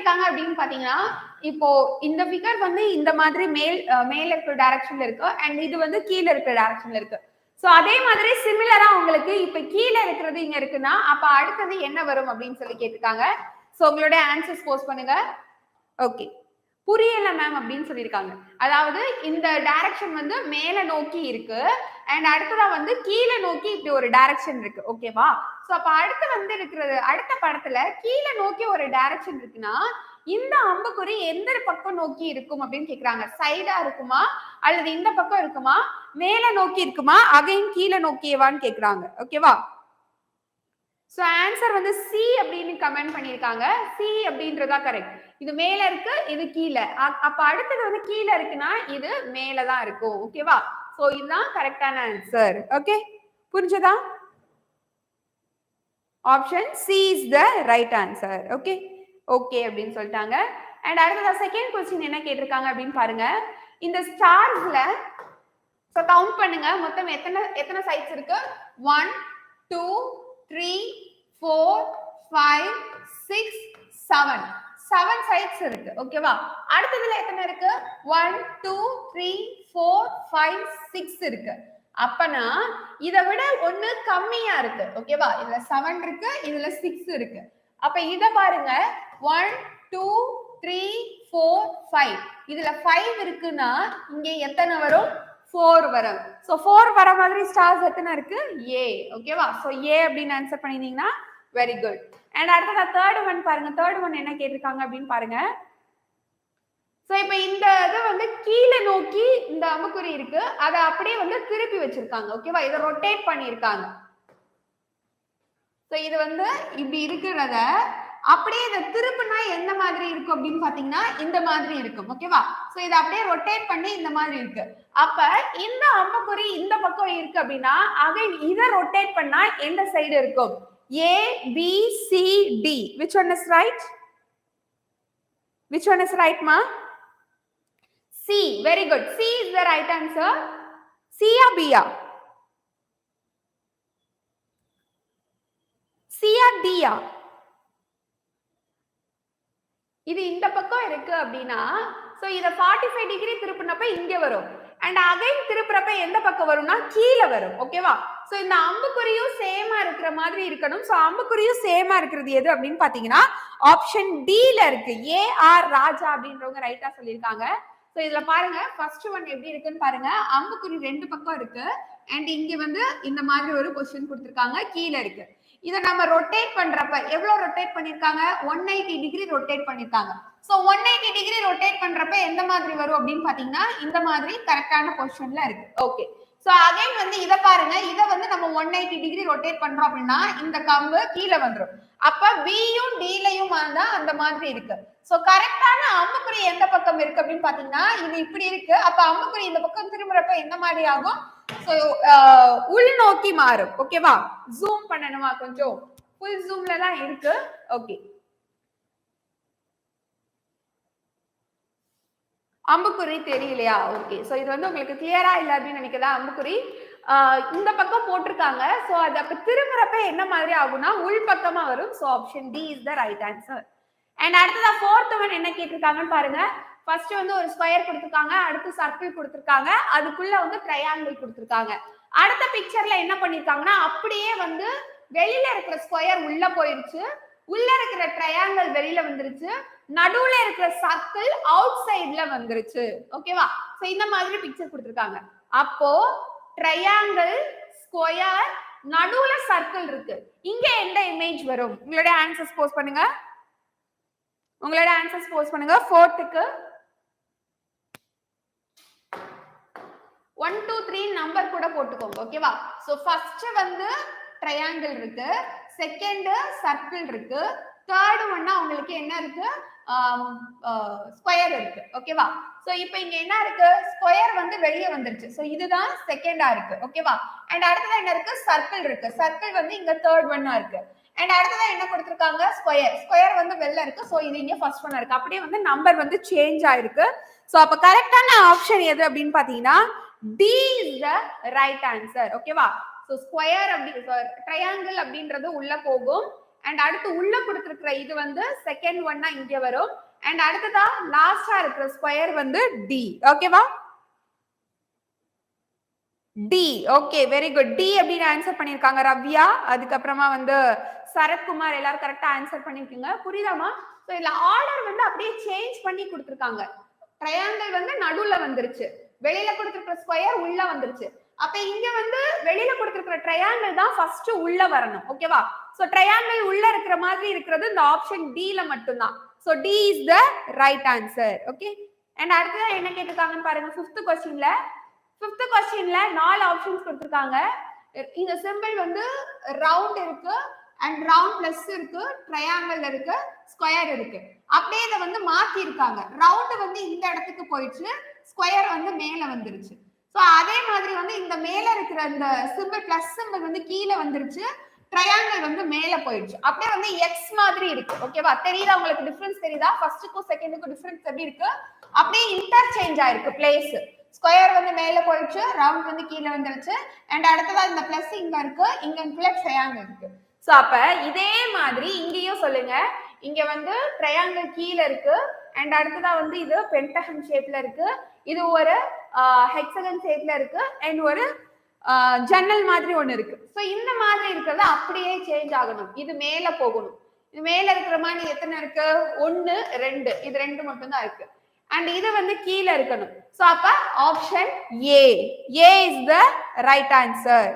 கேட்டிருக்காங்க அப்படின்னு பாத்தீங்கன்னா, இப்போ இந்த ஃபிகர் வந்து இந்த மாதிரி மேல இருக்கிற டைரக்ஷன்ல இருக்கு அண்ட் இது வந்து கீழ இருக்கிற டைரக்ஷன்ல இருக்கு. சோ அதே மாதிரி சிமிலரா உங்களுக்கு இப்ப கீழ இருக்கிறது இங்க இருக்குன்னா அப்ப அடுத்தது என்ன வரும் அப்படின்னு சொல்லி கேட்டிருக்காங்க. சோ உங்களுடைய ஆன்சர்ஸ் போஸ்ட் பண்ணுங்க. ஓகே, புரியல மேம் அப்படின்னு சொல்லியிருக்காங்க. அதாவது இந்த டைரக்ஷன் வந்து மேல நோக்கி இருக்கு அண்ட் அடுத்ததா வந்து கீழ நோக்கி இப்படி ஒரு டைரக்ஷன் இருக்கு. ஓகேவா? சோ அப்ப அடுத்து வந்து இருக்கிறது அடுத்த படத்துல கீழ நோக்கி ஒரு டைரக்ஷன் இருக்குன்னா இந்த அம்புக்குறி எந்த பக்கம் நோக்கி இருக்கும் அப்படின்னு கேக்குறாங்க. சைடா இருக்குமா அல்லது இந்த பக்கம் இருக்குமா, மேல நோக்கி இருக்குமா, அகைன் கீழ நோக்கியவான்னு கேக்குறாங்க. ஓகேவா? சோ ஆன்சர் வந்து சி அப்படின்னு கமெண்ட் பண்ணிருக்காங்க. சி அப்படின்றதா கரெக்ட். இது மேல இருக்கு, இது கீழ. அப்ப அடுத்தது வந்து கீழ இருக்குன்னா இது மேல தான் இருக்கும். ஓகேவா? சோ இதுதான் கரெக்டான ஆன்சர். ஓகே, புரிஞ்சதா? Option C is the right answer. Okay okay அப்படின்னு சொல்லிட்டாங்க. அண்ட் அடுத்ததா செகண்ட் क्वेश्चन என்ன கேட்டிருக்காங்க அப்படின்னு பாருங்க. இந்த ஸ்டார்ஸ்ல சோ கவுண்ட் பண்ணுங்க. மொத்தம் எத்தனை சைட்ஸ் இருக்கு? 1 2 3 4 5 6 7 7 சைட்ஸ் இருக்கு. ஓகேவா? அடுத்ததுல எத்தனை இருக்கு? 1 2 3 4 5 6 இருக்கு. அப்பனா இதை விட ஒண்ணு கம்மியா இருக்கு. ஓகேவா? இதுல 7 இருக்கு, இதுல 6 இருக்கு. அப்ப இத பாருங்க. 1 2 3 4 5 இதுல 5 இருக்குன்னா இங்க எத்தனை வரும்? 4 வரும். சோ 4 வர மாதிரி ஸ்டார்ஸ் எத்தனை இருக்கு? ஏ. ஓகேவா? சோ ஏ அப்படின்னு ஆன்சர் பண்ணிருந்தீங்கன்னா வெரி குட். அண்ட் அடுத்ததா தேர்ட் ஒன் பாருங்க. தேர்ட் ஒன் என்ன கேட்டிருக்காங்க அப்படின்னு பாருங்க. சோ இப்ப இந்த இது வந்து கீழ நோக்கி இந்த அம்புக்குறி இருக்கு, அதை அப்படியே வந்து திருப்பி வச்சிருக்காங்க. ஓகேவா? இதை ரொட்டேட் பண்ணிருக்காங்க. சோ இது வந்து இப்படி இருக்கிறத அப்படியே இதை திருப்பினா எந்த மாதிரி இருக்கும் அப்படின்னு பாத்தீங்கன்னா இந்த மாதிரி இருக்கும். ஓகேவா? சோ இதை அப்படியே ரொட்டேட் பண்ணி இந்த மாதிரி இருக்கு. அப்ப இந்த அம்புக்குறி இந்த பக்கம் இருக்கு அப்படின்னா அகைன் இதை ரொட்டேட் பண்ணா எந்த சைடு இருக்கும்? A B C D. which one is right? which one is right ma? C. Very good. C is the right answer. C or B? C or D? இது இந்த பக்கம் இருக்கு அப்படின்னா சோ இத 45 டிகிரி திருப்பினப்ப இங்க வரும் அண்ட் அகைன் திருப்புறப்ப எந்த பக்கம் வரும்னா கீழ வரும். ஓகேவா? சோ இந்த அம்புக்குறியும் சேமா இருக்கிற மாதிரி இருக்கணும். சோ அம்புக்குறியும் சேமா இருக்கிறது எது அப்படின்னு பாத்தீங்கன்னா ஆப்ஷன் டி ல இருக்கு. ஏ ஆர் ராஜா அப்படின்றவங்க ரைட்டா சொல்லியிருக்காங்க. சோ இதுல பாருங்க ஃபர்ஸ்ட் ஒன் எப்படி இருக்குன்னு பாருங்க. அம்புக்குறி ரெண்டு பக்கம் இருக்கு அண்ட் இங்க வந்து இந்த மாதிரி ஒரு பொசிஷன் கொடுத்திருக்காங்க, கீழ இருக்கு. இதை நம்ம ரொட்டேட் பண்றப்ப எவ்வளவு ரொட்டேட் பண்ணிருக்காங்க? 180 டிகிரி ரொட்டேட் பண்ணிருக்காங்க. சோ 180 டிகிரி ரொட்டேட் பண்றப்ப எந்த மாதிரி வரும் அப்படின்னு பாத்தீங்கன்னா இந்த மாதிரி கரெக்டான பொசிஷன்ல இருக்கு. ஓகே, சோ அகைன் வந்து இத பாருங்க. இத வந்து நம்ம 180 டிகிரி ரொட்டேட் பண்றோம் அப்படின்னா இந்த கம்பு கீழே வந்துரும். அப்ப பியும் டிலையும் தான் அந்த மாதிரி இருக்கு. சோ கரெக்டான அம்புக்குறி எந்த பக்கம் இருக்கு அப்படின்னு பாத்தீங்கன்னா இது இப்படி இருக்கு. அப்ப அம்புக்குறி இந்த பக்கம் திரும்புறப்ப எந்த மாதிரி ஆகும்? சோ உள் நோக்கி மாறும். ஓகேவா? ஜூம் பண்ணணுமா? கொஞ்சம் ஃபுல் ஜூம்ல தான் இருக்கு. ஓகே, அம்புக்குறி தெரியலையா? ஓகே, சோ இது வந்து உங்களுக்கு கிளியரா இல்ல அப்படின்னு நினைக்கிறதா? அம்புக்குறி இந்த பக்கம் போட்டிருக்காங்க. சோ அது அப்ப திரும்புறப்ப என்ன மாதிரி ஆகும்னா உள் பக்கமா வரும். So option D is the right answer. And அடுத்ததா ஃபோர்த் ஒன் என்ன கேட்டிருக்காங்கன்னு பாருங்க. ஃபர்ஸ்ட் வந்து ஒரு ஸ்கொயர் கொடுத்திருக்காங்க, அடுத்து சர்க்கிள் கொடுத்திருக்காங்க, அதுக்குள்ள வந்து ட்ரையாங்கிள் கொடுத்திருக்காங்க. அடுத்த பிக்சர்ல என்ன பண்ணிருக்காங்கன்னா அப்படியே வந்து வெளியில இருக்கிற ஸ்கொயர் உள்ள போயிருச்சு, உள்ள இருக்கிற ட்ரையாங்கிள் வெளியில வந்துருச்சு, நடுவுல இருக்கிற சர்க்கிள் அவுட் சைடுல வந்துருச்சு. ஓகேவா? சோ இந்த மாதிரி பிக்சர் கொடுத்திருக்காங்க. அப்போ ட்ரையாங்கிள், ஸ்கொயர், நடுவுல சர்க்கிள் இருக்கு. இங்க எந்த இமேஜ் வரும்? உங்களோட ஆன்சர்ஸ் போஸ்ட் பண்ணுங்க. உங்களோட ஆன்சர்ஸ் போஸ்ட் பண்ணுங்க. ஃபோர்த்துக்கு 1 2 3 நம்பர் கூட போட்டுக்கோங்க. ஓகேவா? சோ ஃபர்ஸ்ட் வந்து ட்ரையாங்கிள் இருக்கு, செகண்ட் சர்க்கிள் இருக்கு, தேர்ட் ஒன்னா உங்களுக்கு என்ன இருக்கு? ஸ்கொயர் இருக்கு. ஓகேவா? சோ இப்போ இங்க என்ன இருக்கு? ஸ்கொயர் வந்து வெளியே வந்துருச்சு. சோ இதுதான் செகண்டா இருக்கு. ஓகேவா? அண்ட் அடுத்தது என்ன இருக்கு? சர்க்கிள் இருக்கு. சர்க்கிள் வந்து இங்க தேர்ட் ஒன்னா இருக்கு. அண்ட் அடுத்ததான் என்ன கொடுத்திருக்காங்க? ஸ்கொயர். ஸ்கொயர் வந்து வெளில இருக்கு. சோ இது இங்க ஃபர்ஸ்ட் ஒன்னா இருக்கு. அப்படியே வந்து நம்பர் வந்து சேஞ்ச் ஆயிருக்கு. சோ அப்ப கரெக்டான ஆப்ஷன் எது அப்படின்னு பாத்தீங்கன்னா D is the right answer. ஓகேவா? சோ ஸ்கொயர் அப்படி ட்ரையாங்கிள் அப்படின்றது உள்ள போகும் அண்ட் அடுத்து உள்ள கொடுத்திருக்கிற இது வந்து செகண்ட் ஒன்னா இங்க வரும் அண்ட் அடுத்ததா லாஸ்டா இருக்கிற ஸ்கொயர் வந்து டி. ஓகேவா? D. Okay, very good. D அப்படின்னு ஆன்சர் பண்ணிருக்காங்க ரவ்யா, அதுக்கப்புறமா வந்து சரத்குமார், எல்லாரும் கரெக்டா ஆன்சர் பண்ணிருக்கீங்க. புரியுதாமா? சோ இதுல ஆர்டர் வந்து அப்படியே சேஞ்ச் பண்ணி கொடுத்திருக்காங்க. ட்ரையாங்கிள் வந்து நடுவுல வந்துருச்சு, வெளியில கொடுத்திருக்கிற ஸ்கொயர் உள்ள வந்துருச்சு. அப்ப இங்க வந்து வெளியில கொடுத்திருக்கிற ட்ரையாங்கிள் தான் ஃபர்ஸ்ட் உள்ள வரணும். ஓகேவா? சோ ட்ரையாங்கிள் உள்ள இருக்கிற மாதிரி இருக்கிறது இந்த ஆப்ஷன் டி ல மட்டும் தான். So D is the right answer. Okay. And அடுத்ததா என்ன கேட்டிருக்காங்கன்னு பாருங்க. 5th क्वेश्चनல 5th क्वेश्चनல 4 ஆப்ஷன்ஸ் கொடுத்திருக்காங்க. இந்த சிம்பிள் வந்து ரவுண்ட் இருக்கு அண்ட் ரவுண்ட் பிளஸ் இருக்கு, ட்ரையாங்கிள் இருக்கு, ஸ்கொயர் இருக்கு. அப்படியே இதை வந்து மாத்தி இருக்காங்க. ரவுண்ட் வந்து இந்த இடத்துக்கு போயிடுச்சு, ஸ்கொயர் வந்து மேல வந்துருச்சு. சோ அதே மாதிரி வந்து இந்த மேல இருக்கிற இந்த சிம்பிள் பிளஸ் சிம்பிள் வந்து கீழே வந்துருச்சு, ட்ரையாங்கிள் வந்து மேல போயிடுச்சு. அப்படியே வந்து எக்ஸ் மாதிரி இருக்கு. ஓகேவா? தெரியுதா உங்களுக்கு? டிஃபரன்ஸ் தெரியுதா? ஃபர்ஸ்ட்டுக்கும் செகண்டுக்கும் டிஃபரன்ஸ் எப்படி இருக்கு? அப்படியே இன்டர்சேஞ்ச் ஆயிருக்கு பிளேஸ். ஸ்கொயர் வந்து மேல போயிடுச்சு, ரவுண்ட் வந்து கீழே வந்துருச்சு அண்ட் அடுத்ததா இந்த பிளஸ் இங்க இருக்கு, இங்க ட்ரையாங்கிள் இருக்கு. சோ அப்ப இதே மாதிரி இங்கேயும் சொல்லுங்க. இங்க வந்து ட்ரையாங்கிள் கீழே இருக்கு அண்ட் அடுத்ததா வந்து இது பென்டகன் ஷேப்ல இருக்கு, இது ஒரு ஹெக்ஸகன் ஷேப்ல இருக்கு அண்ட் ஒரு ஜன்னல் மாதிரி ஒண்ணு இருக்கு. சோ இந்த மாதிரி இருக்கிறது அப்படியே சேஞ்ச் ஆகணும், இது மேல போகணும். இது மேல இருக்கிற மாதிரி எத்தனை இருக்கு? 1 2, இது 2 மட்டும் தான் இருக்கு அண்ட் இது வந்து கீழே இருக்கணும். சோ அப்ப option A is the right answer.